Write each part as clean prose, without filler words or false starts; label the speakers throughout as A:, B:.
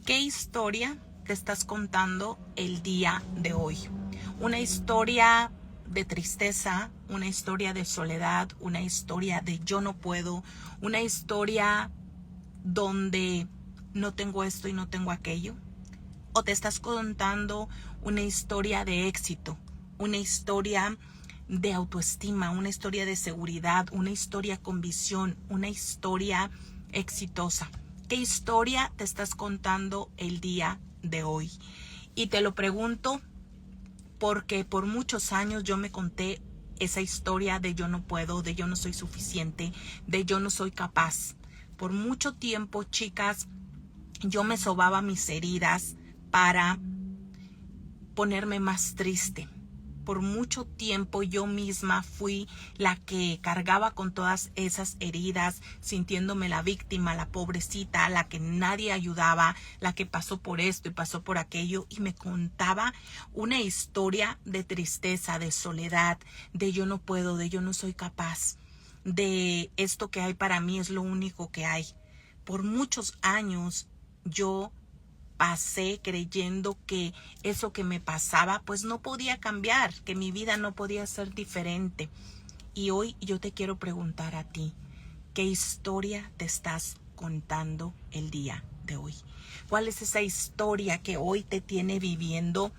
A: ¿Qué historia te estás contando el día de hoy? Una historia de tristeza, una historia de soledad, una historia de yo no puedo, una historia donde no tengo esto y no tengo aquello. ¿O te estás contando una historia de éxito, una historia de autoestima, una historia de seguridad, una historia con visión, una historia exitosa? ¿Qué historia te estás contando el día de hoy? Y te lo pregunto porque por muchos años yo me conté esa historia de yo no puedo, de yo no soy suficiente, de yo no soy capaz. Por mucho tiempo, chicas, yo me sobaba mis heridas para ponerme más triste. Por mucho tiempo yo misma fui la que cargaba con todas esas heridas, sintiéndome la víctima, la pobrecita, la que nadie ayudaba, la que pasó por esto y pasó por aquello, y me contaba una historia de tristeza, de soledad, de yo no puedo, de yo no soy capaz, de esto que hay para mí es lo único que hay. Por muchos años yo pasé creyendo que eso que me pasaba pues no podía cambiar, que mi vida no podía ser diferente. Y hoy yo te quiero preguntar a ti, ¿qué historia te estás contando el día de hoy? ¿Cuál es esa historia que hoy te tiene viviendo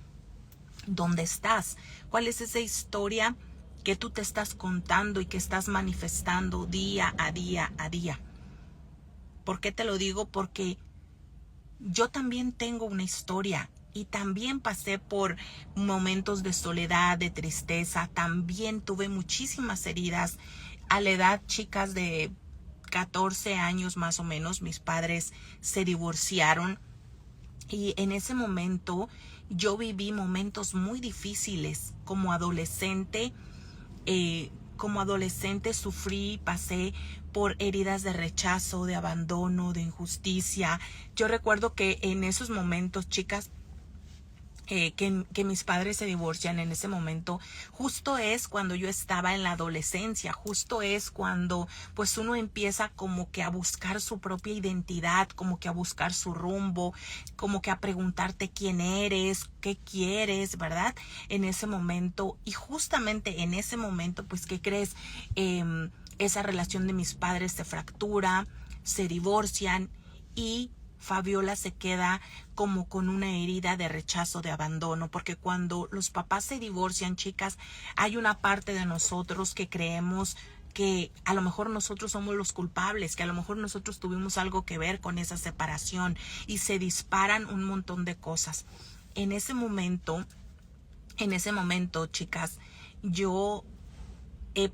A: donde estás? ¿Cuál es esa historia que tú te estás contando y que estás manifestando día a día a día? ¿Por qué te lo digo? Porque yo también tengo una historia y también pasé por momentos de soledad, de tristeza. También tuve muchísimas heridas. A la edad, chicas, de 14 años más o menos, mis padres se divorciaron. Y en ese momento yo viví momentos muy difíciles como adolescente. Como adolescente sufrí, pasé por heridas de rechazo, de abandono, de injusticia. Yo recuerdo que en esos momentos, chicas, que mis padres se divorcian en ese momento, justo es cuando yo estaba en la adolescencia, justo es cuando pues uno empieza como que a buscar su propia identidad, como que a buscar su rumbo, como que a preguntarte quién eres, qué quieres, ¿verdad? En ese momento, y justamente en ese momento, pues, ¿qué crees? Esa relación de mis padres se fractura, se divorcian y Fabiola se queda como con una herida de rechazo, de abandono, porque cuando los papás se divorcian, chicas, hay una parte de nosotros que creemos que a lo mejor nosotros somos los culpables, que a lo mejor nosotros tuvimos algo que ver con esa separación, y se disparan un montón de cosas. En ese momento, chicas, yo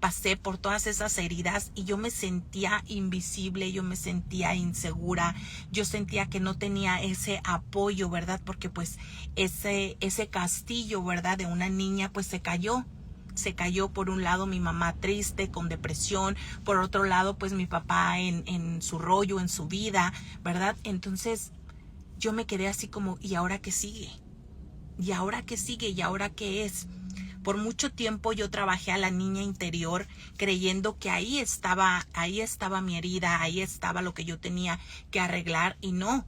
A: pasé por todas esas heridas y yo me sentía invisible, yo me sentía insegura, yo sentía que no tenía ese apoyo, ¿verdad? Porque pues ese castillo, ¿verdad? De una niña pues se cayó. Se cayó. Por un lado mi mamá triste, con depresión, por otro lado pues mi papá en su rollo, en su vida, ¿verdad? Entonces yo me quedé así como, ¿y ahora qué sigue? ¿Y ahora qué sigue? ¿Y ahora qué es? Por mucho tiempo yo trabajé a la niña interior creyendo que ahí estaba mi herida, ahí estaba lo que yo tenía que arreglar, y no,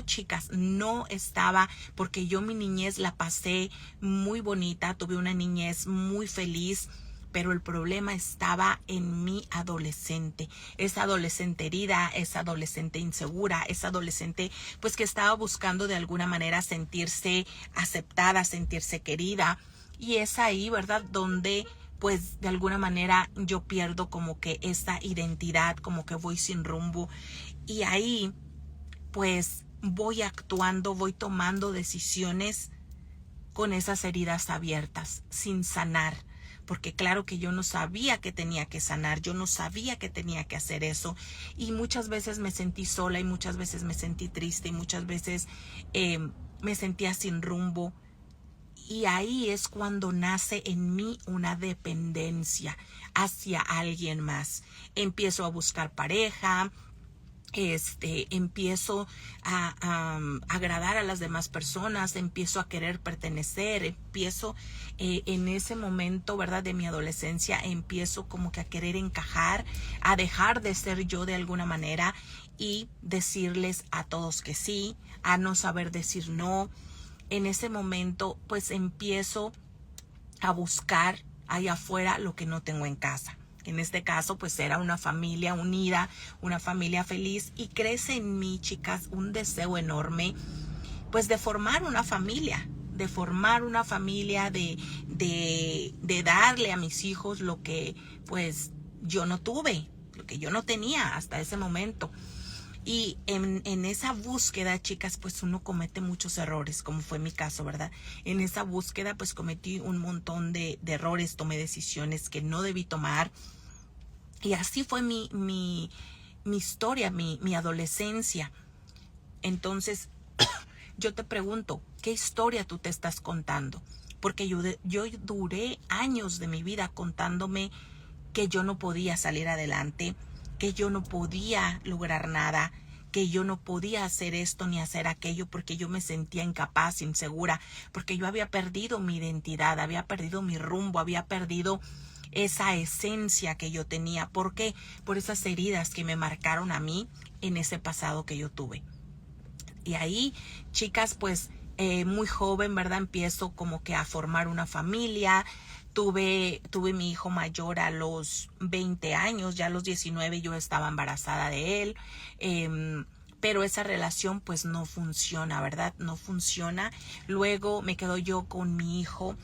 A: chicas, no estaba, porque yo mi niñez la pasé muy bonita, tuve una niñez muy feliz, pero el problema estaba en mi adolescente, esa adolescente herida, esa adolescente insegura, esa adolescente pues que estaba buscando de alguna manera sentirse aceptada, sentirse querida. Y es ahí, ¿verdad?, donde pues de alguna manera yo pierdo como que esta identidad, como que voy sin rumbo. Y ahí pues voy actuando, voy tomando decisiones con esas heridas abiertas, sin sanar. Porque claro que yo no sabía que tenía que sanar, yo no sabía que tenía que hacer eso. Y muchas veces me sentí sola, y muchas veces me sentí triste, y muchas veces me sentía sin rumbo. Y ahí es cuando nace en mí una dependencia hacia alguien más. Empiezo a buscar pareja, empiezo a agradar a las demás personas, empiezo a querer pertenecer, empiezo en ese momento, ¿verdad?, de mi adolescencia, empiezo como que a querer encajar, a dejar de ser yo de alguna manera. y decirles a todos que sí, a no saber decir no. En ese momento pues empiezo a buscar allá afuera lo que no tengo en casa. En este caso pues era una familia unida, una familia feliz, y crece en mí, chicas, un deseo enorme pues de formar una familia, de darle a mis hijos lo que pues yo no tuve, lo que yo no tenía hasta ese momento. Y en esa búsqueda, chicas, pues uno comete muchos errores, como fue mi caso, ¿verdad? En esa búsqueda pues cometí un montón de errores, tomé decisiones que no debí tomar. Y así fue mi historia, mi adolescencia. Entonces, yo te pregunto, ¿qué historia tú te estás contando? Porque yo duré años de mi vida contándome que yo no podía salir adelante, que yo no podía lograr nada, que yo no podía hacer esto ni hacer aquello, porque yo me sentía incapaz, insegura, porque yo había perdido mi identidad, había perdido mi rumbo, había perdido esa esencia que yo tenía. ¿Por qué? Por esas heridas que me marcaron a mí en ese pasado que yo tuve. Y ahí, chicas, pues muy joven, ¿verdad? Empiezo como que a formar una familia. Tuve mi hijo mayor a los 20 años, ya a los 19 yo estaba embarazada de él. Pero esa relación pues no funciona, ¿verdad? No funciona. Luego me quedo yo con mi hijo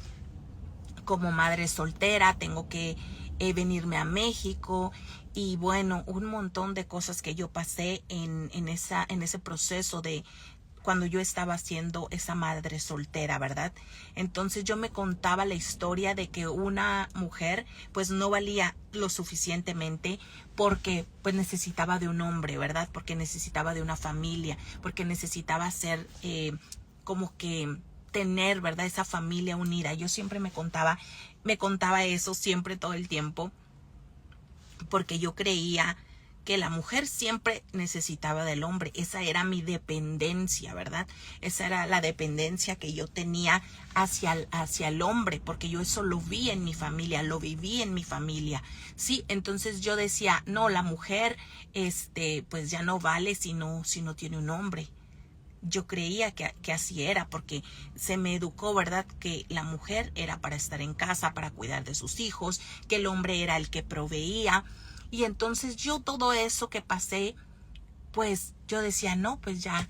A: como madre soltera, tengo que venirme a México. Y bueno, un montón de cosas que yo pasé en ese proceso de cuando yo estaba siendo esa madre soltera, ¿verdad? Entonces yo me contaba la historia de que una mujer pues no valía lo suficientemente porque pues necesitaba de un hombre, ¿verdad? Porque necesitaba de una familia, porque necesitaba ser como que tener, ¿verdad? Esa familia unida. Yo siempre me contaba eso siempre, todo el tiempo, porque yo creía que la mujer siempre necesitaba del hombre. Esa era mi dependencia, ¿verdad? Esa era la dependencia que yo tenía hacia el hombre, porque yo eso lo vi en mi familia, lo viví en mi familia, ¿sí? Entonces yo decía, no, la mujer, pues ya no vale si no tiene un hombre. Yo creía que así era, porque se me educó, ¿verdad? Que la mujer era para estar en casa, para cuidar de sus hijos, que el hombre era el que proveía. Y entonces yo todo eso que pasé, pues yo decía, no, pues ya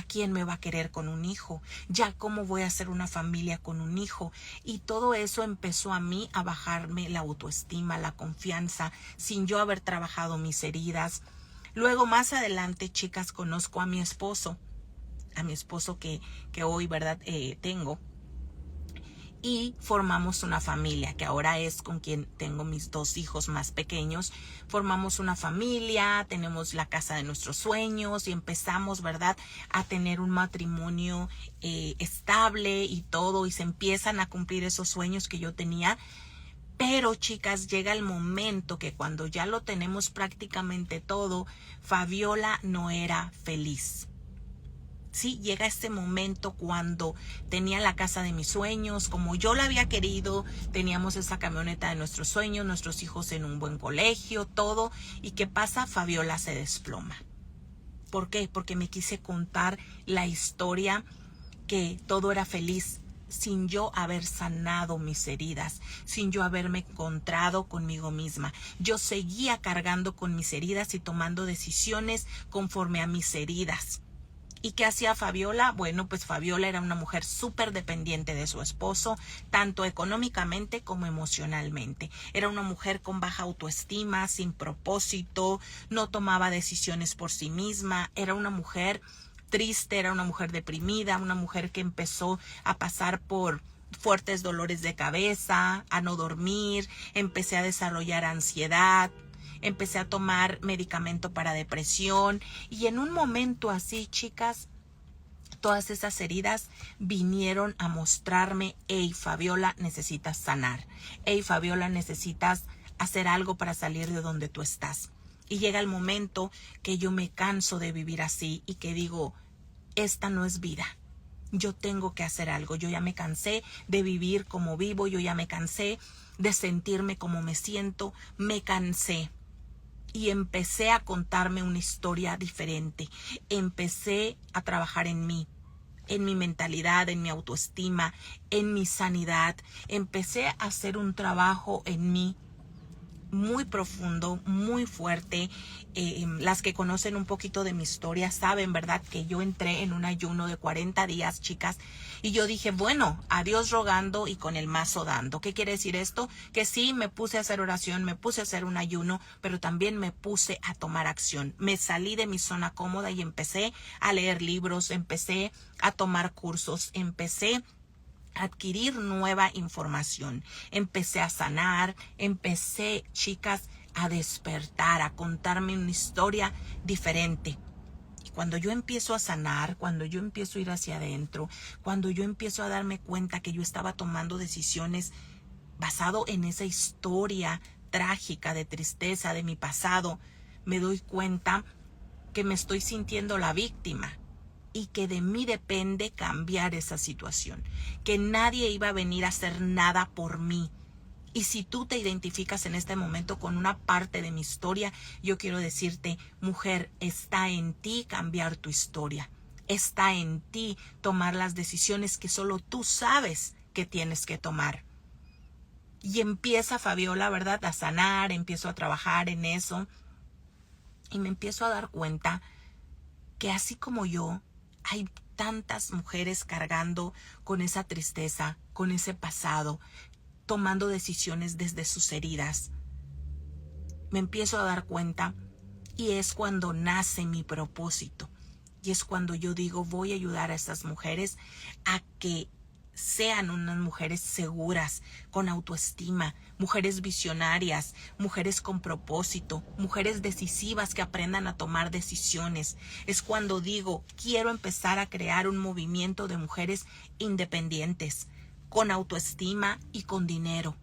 A: quién me va a querer con un hijo, ya cómo voy a hacer una familia con un hijo. Y todo eso empezó a mí a bajarme la autoestima, la confianza, sin yo haber trabajado mis heridas. Luego más adelante, chicas, conozco a mi esposo que hoy, ¿verdad? Tengo. Y formamos una familia, que ahora es con quien tengo mis 2 hijos más pequeños. Formamos una familia, tenemos la casa de nuestros sueños y empezamos, ¿verdad?, a tener un matrimonio estable y todo, y se empiezan a cumplir esos sueños que yo tenía. Pero, chicas, llega el momento que cuando ya lo tenemos prácticamente todo, Fabiola no era feliz. Sí, llega este momento cuando tenía la casa de mis sueños, como yo la había querido, teníamos esa camioneta de nuestros sueños, nuestros hijos en un buen colegio, todo. ¿Y qué pasa? Fabiola se desploma. ¿Por qué? Porque me quise contar la historia que todo era feliz, sin yo haber sanado mis heridas, sin yo haberme encontrado conmigo misma. Yo seguía cargando con mis heridas y tomando decisiones conforme a mis heridas. ¿Y qué hacía Fabiola? Bueno, pues Fabiola era una mujer súper dependiente de su esposo, tanto económicamente como emocionalmente. Era una mujer con baja autoestima, sin propósito, no tomaba decisiones por sí misma, era una mujer triste, era una mujer deprimida, una mujer que empezó a pasar por fuertes dolores de cabeza, a no dormir, empecé a desarrollar ansiedad, empecé a tomar medicamento para depresión. Y en un momento así, chicas, todas esas heridas vinieron a mostrarme, hey, Fabiola, necesitas sanar. Hey, Fabiola, necesitas hacer algo para salir de donde tú estás. Y llega el momento que yo me canso de vivir así y que digo, esta no es vida. Yo tengo que hacer algo. Yo ya me cansé de vivir como vivo. Yo ya me cansé de sentirme como me siento. Me cansé. y empecé a contarme una historia diferente. Empecé a trabajar en mí, en mi mentalidad, en mi autoestima, en mi sanidad. Empecé a hacer un trabajo en mí muy profundo, muy fuerte. Las que conocen un poquito de mi historia saben, ¿verdad?, que yo entré en un ayuno de 40 días, chicas, y yo dije, bueno, a Dios rogando y con el mazo dando. ¿Qué quiere decir esto? Que sí, me puse a hacer oración, me puse a hacer un ayuno, pero también me puse a tomar acción. Me salí de mi zona cómoda y empecé a leer libros, empecé a tomar cursos, empecé adquirir nueva información. Empecé a sanar, empecé, chicas, a despertar, a contarme una historia diferente. Y cuando yo empiezo a sanar, cuando yo empiezo a ir hacia adentro, cuando yo empiezo a darme cuenta que yo estaba tomando decisiones basado en esa historia trágica de tristeza de mi pasado, me doy cuenta que me estoy sintiendo la víctima. Y que de mí depende cambiar esa situación, que nadie iba a venir a hacer nada por mí. Y si tú te identificas en este momento con una parte de mi historia, yo quiero decirte, mujer, está en ti cambiar tu historia. Está en ti tomar las decisiones que solo tú sabes que tienes que tomar. Y empieza, Fabiola, ¿verdad?, a sanar, empiezo a trabajar en eso. Y me empiezo a dar cuenta que así como yo, hay tantas mujeres cargando con esa tristeza, con ese pasado, tomando decisiones desde sus heridas. Me empiezo a dar cuenta y es cuando nace mi propósito. Y es cuando yo digo, voy a ayudar a estas mujeres a que sean unas mujeres seguras, con autoestima, mujeres visionarias, mujeres con propósito, mujeres decisivas que aprendan a tomar decisiones. Es cuando digo, quiero empezar a crear un movimiento de mujeres independientes, con autoestima y con dinero.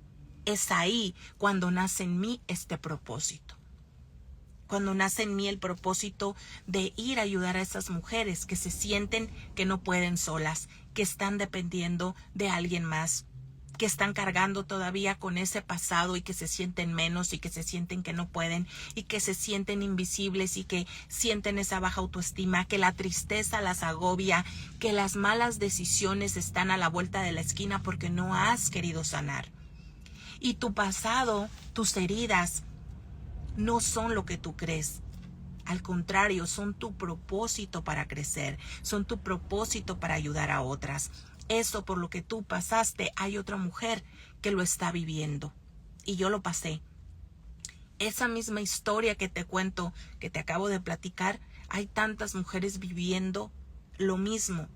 A: Es ahí cuando nace en mí este propósito. Cuando nace en mí el propósito de ir a ayudar a esas mujeres que se sienten que no pueden solas, que están dependiendo de alguien más, que están cargando todavía con ese pasado y que se sienten menos y que se sienten que no pueden y que se sienten invisibles y que sienten esa baja autoestima, que la tristeza las agobia, que las malas decisiones están a la vuelta de la esquina porque no has querido sanar. Y tu pasado, tus heridas, no son lo que tú crees. Al contrario, son tu propósito para crecer, son tu propósito para ayudar a otras. Eso por lo que tú pasaste, hay otra mujer que lo está viviendo. Y yo lo pasé. Esa misma historia que te cuento, que te acabo de platicar, hay tantas mujeres viviendo lo mismo.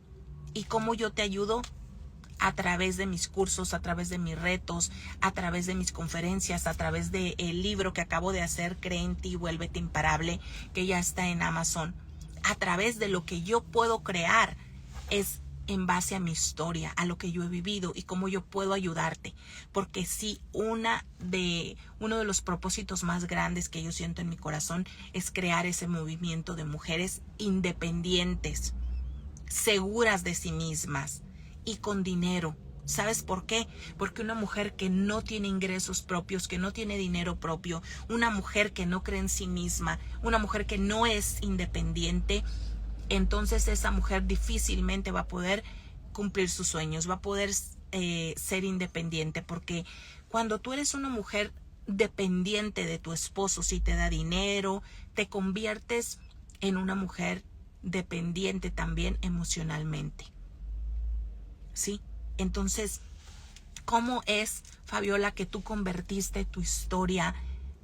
A: ¿Y cómo yo te ayudo? A través de mis cursos, a través de mis retos, a través de mis conferencias, a través del libro que acabo de hacer, Cree en ti, vuélvete imparable, que ya está en Amazon. A través de lo que yo puedo crear es en base a mi historia, a lo que yo he vivido y cómo yo puedo ayudarte. Porque sí, uno de los propósitos más grandes que yo siento en mi corazón es crear ese movimiento de mujeres independientes, seguras de sí mismas y con dinero. ¿Sabes por qué? Porque una mujer que no tiene ingresos propios, que no tiene dinero propio, una mujer que no cree en sí misma, una mujer que no es independiente, entonces esa mujer difícilmente va a poder cumplir sus sueños, va a poder ser independiente, porque cuando tú eres una mujer dependiente de tu esposo, si te da dinero, te conviertes en una mujer dependiente también emocionalmente. ¿Sí? Entonces, ¿cómo es, Fabiola, que tú convertiste tu historia,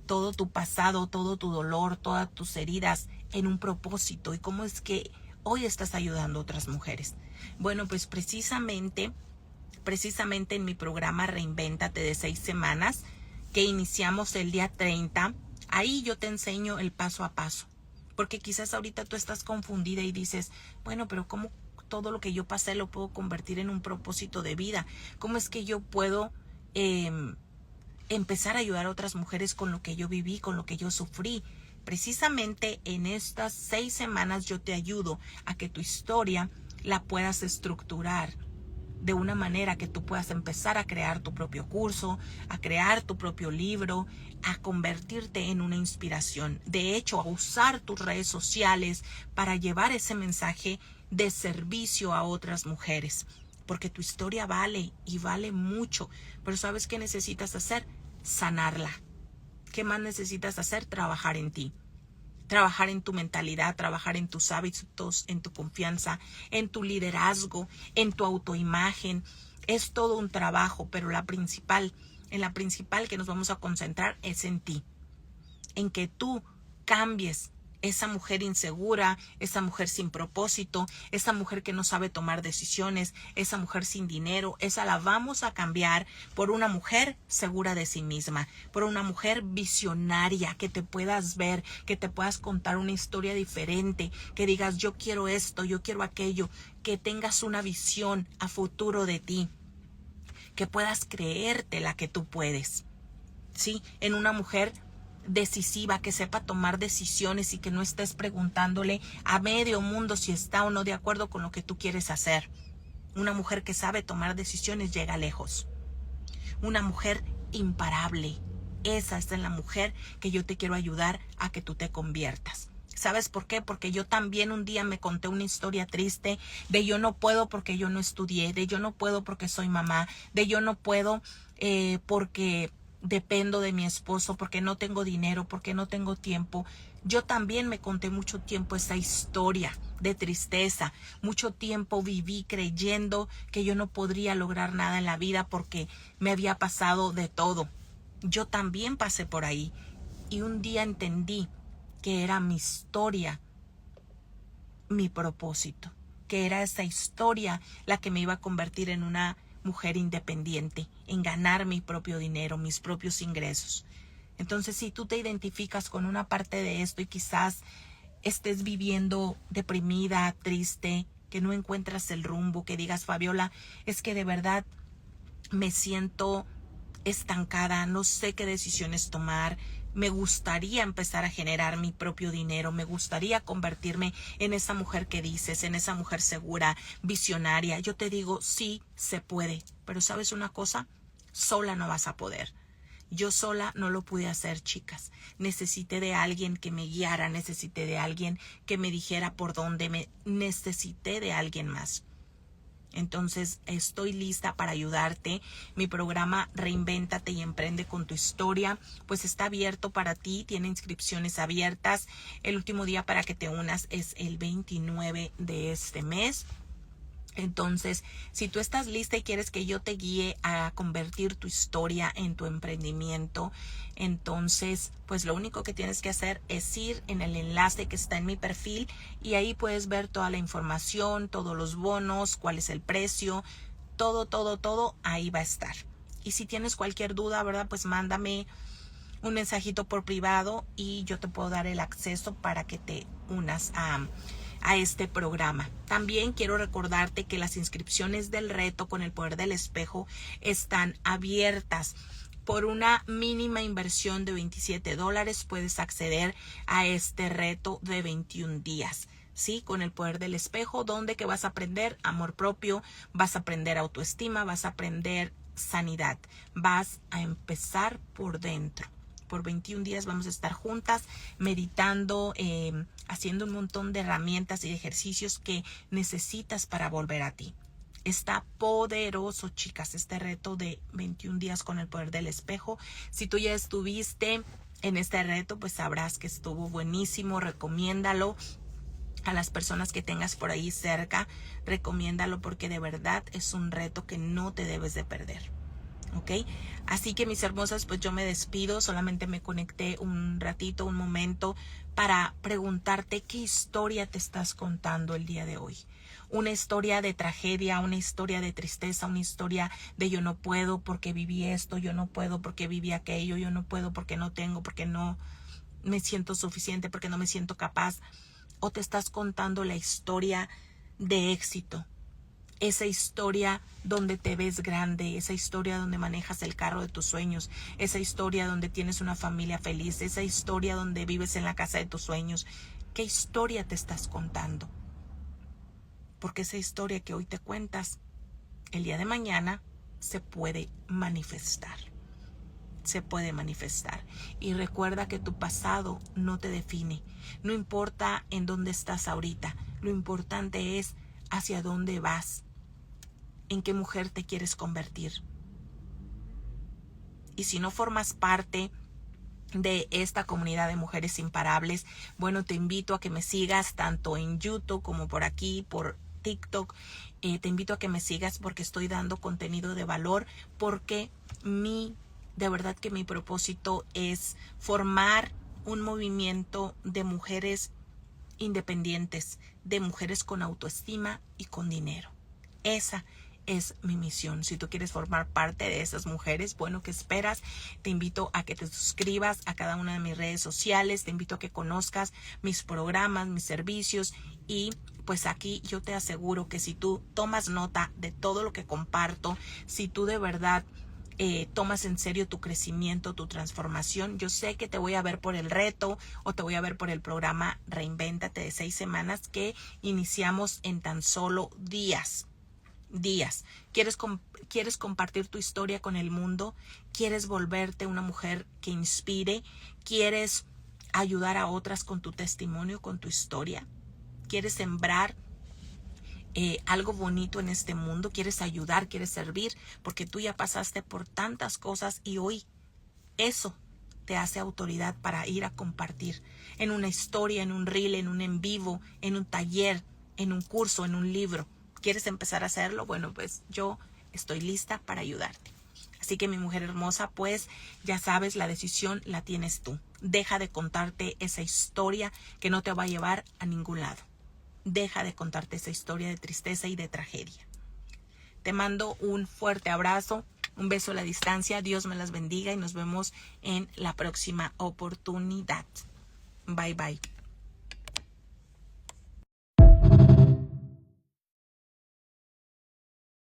A: todo tu pasado, todo tu dolor, todas tus heridas en un propósito? ¿Y cómo es que hoy estás ayudando a otras mujeres? Bueno, pues precisamente en mi programa Reinvéntate de 6 semanas, que iniciamos el día 30, ahí yo te enseño el paso a paso. Porque quizás ahorita tú estás confundida y dices, bueno, pero ¿cómo todo lo que yo pasé lo puedo convertir en un propósito de vida? ¿Cómo es que yo puedo empezar a ayudar a otras mujeres con lo que yo viví, con lo que yo sufrí? Precisamente en estas 6 semanas yo te ayudo a que tu historia la puedas estructurar de una manera que tú puedas empezar a crear tu propio curso, a crear tu propio libro, a convertirte en una inspiración. De hecho, a usar tus redes sociales para llevar ese mensaje de servicio a otras mujeres. Porque tu historia vale y vale mucho. Pero ¿sabes qué necesitas hacer? Sanarla. ¿Qué más necesitas hacer? Trabajar en ti. Trabajar en tu mentalidad, trabajar en tus hábitos, en tu confianza, en tu liderazgo, en tu autoimagen. Es todo un trabajo, pero la principal que nos vamos a concentrar es en ti. En que tú cambies esa mujer insegura, esa mujer sin propósito, esa mujer que no sabe tomar decisiones, esa mujer sin dinero. Esa la vamos a cambiar por una mujer segura de sí misma, por una mujer visionaria, que te puedas ver, que te puedas contar una historia diferente, que digas yo quiero esto, yo quiero aquello, que tengas una visión a futuro de ti, que puedas creértela que tú puedes. Sí, en una mujer decisiva, que sepa tomar decisiones y que no estés preguntándole a medio mundo si está o no de acuerdo con lo que tú quieres hacer. Una mujer que sabe tomar decisiones llega lejos. Una mujer imparable. Esa es la mujer que yo te quiero ayudar a que tú te conviertas. ¿Sabes por qué? Porque yo también un día me conté una historia triste de yo no puedo porque yo no estudié, de yo no puedo porque soy mamá, de yo no puedo porque dependo de mi esposo, porque no tengo dinero, porque no tengo tiempo. Yo también me conté mucho tiempo esa historia de tristeza. Mucho tiempo viví creyendo que yo no podría lograr nada en la vida porque me había pasado de todo. Yo también pasé por ahí y un día entendí que era mi historia, mi propósito, que era esa historia la que me iba a convertir en una mujer independiente, en ganar mi propio dinero, mis propios ingresos. Entonces, si tú te identificas con una parte de esto y quizás estés viviendo deprimida, triste, que no encuentras el rumbo, que digas, Fabiola, es que de verdad me siento estancada, no sé qué decisiones tomar, me gustaría empezar a generar mi propio dinero, me gustaría convertirme en esa mujer que dices, en esa mujer segura, visionaria. Yo te digo, sí, se puede, pero ¿sabes una cosa? Sola no vas a poder. Yo sola no lo pude hacer, chicas. Necesité de alguien que me guiara, necesité de alguien que me dijera por dónde, necesité de alguien más. Entonces estoy lista para ayudarte. Mi programa Reinvéntate y Emprende con tu Historia pues está abierto para ti, tiene inscripciones abiertas. El último día para que te unas es el 29 de este mes. Entonces, si tú estás lista y quieres que yo te guíe a convertir tu historia en tu emprendimiento, entonces, pues lo único que tienes que hacer es ir en el enlace que está en mi perfil y ahí puedes ver toda la información, todos los bonos, cuál es el precio, todo, ahí va a estar. Y si tienes cualquier duda, ¿verdad? Pues mándame un mensajito por privado y yo te puedo dar el acceso para que te unas a este programa. También quiero recordarte que las inscripciones del reto con el poder del espejo están abiertas. Por una mínima inversión de $27 puedes acceder a este reto de 21 días. Sí, con el poder del espejo, donde que vas a aprender amor propio, vas a aprender autoestima, vas a aprender sanidad, vas a empezar por dentro. Por 21 días vamos a estar juntas meditando, haciendo un montón de herramientas y ejercicios que necesitas para volver a ti. Está poderoso, chicas, este reto de 21 días con el poder del espejo. Si tú ya estuviste en este reto, pues sabrás que estuvo buenísimo. Recomiéndalo a las personas que tengas por ahí cerca. Recomiéndalo porque de verdad es un reto que no te debes de perder. ¿Ok? Así que mis hermosas, pues yo me despido, solamente me conecté un ratito, un momento para preguntarte qué historia te estás contando el día de hoy. Una historia de tragedia, una historia de tristeza, una historia de yo no puedo porque viví esto, yo no puedo porque viví aquello, yo no puedo porque no tengo, porque no me siento suficiente, porque no me siento capaz. O te estás contando la historia de éxito. Esa historia donde te ves grande, esa historia donde manejas el carro de tus sueños, esa historia donde tienes una familia feliz, esa historia donde vives en la casa de tus sueños. ¿Qué historia te estás contando? Porque esa historia que hoy te cuentas el día de mañana se puede manifestar. Se puede manifestar. Y recuerda que tu pasado no te define. No importa en dónde estás ahorita. Lo importante es hacia dónde vas. En qué mujer te quieres convertir. Y si no formas parte de esta comunidad de mujeres imparables, bueno, te invito a que me sigas tanto en YouTube como por aquí, por TikTok. Te invito a que me sigas porque estoy dando contenido de valor, porque de verdad que mi propósito es formar un movimiento de mujeres independientes, de mujeres con autoestima y con dinero. Esa es mi misión. Si tú quieres formar parte de esas mujeres, bueno, ¿qué esperas? Te invito a que te suscribas a cada una de mis redes sociales, te invito a que conozcas mis programas, mis servicios, y pues aquí yo te aseguro que si tú tomas nota de todo lo que comparto, si tú de verdad tomas en serio tu crecimiento, tu transformación, yo sé que te voy a ver por el reto o te voy a ver por el programa Reinvéntate de 6 semanas que iniciamos en tan solo días. ¿Quieres compartir tu historia con el mundo? ¿Quieres volverte una mujer que inspire? ¿Quieres ayudar a otras con tu testimonio, con tu historia? ¿Quieres sembrar algo bonito en este mundo? ¿Quieres ayudar? ¿Quieres servir? Porque tú ya pasaste por tantas cosas y hoy eso te hace autoridad para ir a compartir en una historia, en un reel, en un en vivo, en un taller, en un curso, en un libro. ¿Quieres empezar a hacerlo? Bueno, pues yo estoy lista para ayudarte. Así que mi mujer hermosa, pues ya sabes, la decisión la tienes tú. Deja de contarte esa historia que no te va a llevar a ningún lado. Deja de contarte esa historia de tristeza y de tragedia. Te mando un fuerte abrazo, un beso a la distancia. Dios me las bendiga y nos vemos en la próxima oportunidad. Bye, bye.